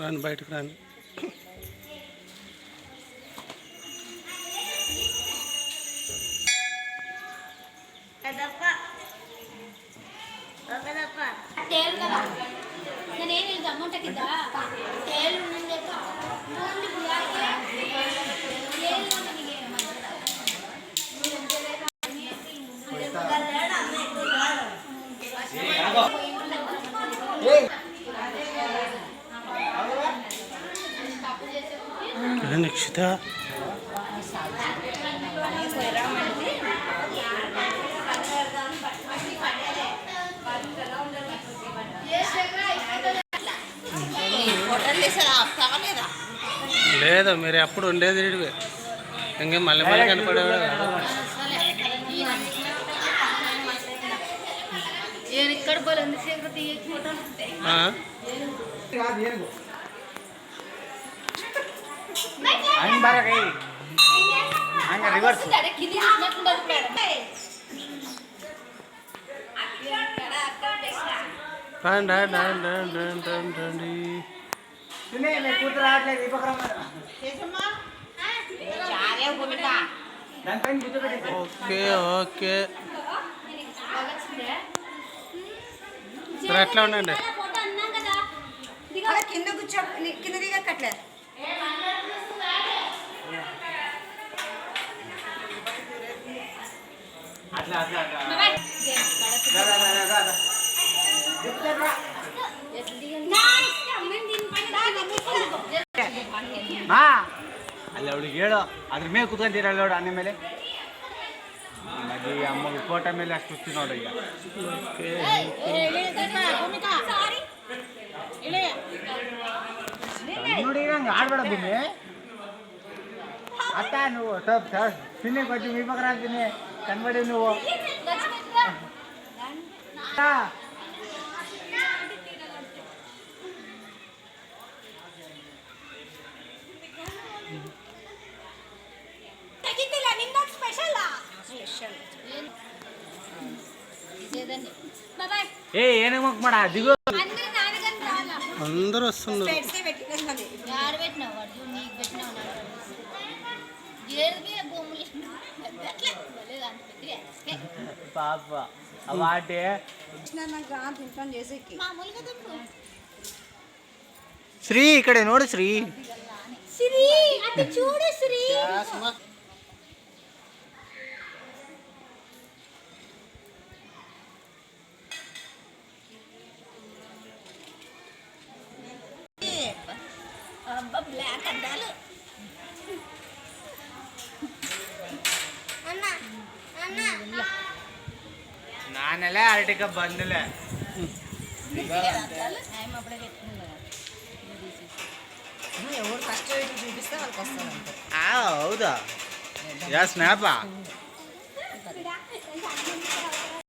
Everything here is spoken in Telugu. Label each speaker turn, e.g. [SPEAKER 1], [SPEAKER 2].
[SPEAKER 1] రాని బయటకు రాని. నిక్షిత లేదు, మీరు ఎప్పుడు ఉండేది ఇంకేం మళ్ళీ మళ్ళీ కనపడేవాడు. ఓకే ఓకే, ఎట్లా ఉండండి.
[SPEAKER 2] కింద కూర్చో, కింద దిగక్కట్లే.
[SPEAKER 3] ಅಲ್ಲಿ ಅವಳಿಗೆ ಹೇಳು, ಅದ್ರ ಮೇಲೆ ಕುತ್ಕೊಂತೀರಲ್ಲ ನೋಡು, ಅನ್ನ ಮೇಲೆ ಮದಿ ಅಮ್ಮಗೆ ಫೋಟೋ ಮೇಲೆ ಅಷ್ಟು ಹುಚ್ಚು ನೋಡು ಈಗ. ನೋಡಿ ನಂಗೆ ಆಡ್ಬೇಡ ಭೂಮಿ ಅತ್ತ, నువ్వు తిని కొంచెం మీ పక్కన తిని కనబడి నువ్వు ఏ ఏనమ్మకు మాడ దిగు,
[SPEAKER 1] అందరూ వస్తున్నారు.
[SPEAKER 3] పాప వాటే శ్రీ ఇక్కడ ನೋಡು శ్రీ.
[SPEAKER 2] చూడు శ్రీ, బ్లాక్ అద్దాలు.
[SPEAKER 3] ನಾನೆಲ್ಲ ಅರಟಿಕ ಬಂದಿಲ್ಲ.
[SPEAKER 2] ఎవరు ఫస్ట్ చూపిస్తే వాళ్ళకి వస్తారు.
[SPEAKER 3] ಹೌದಾ? ಯಾ ಸ್ನ್ಯಾಪಾ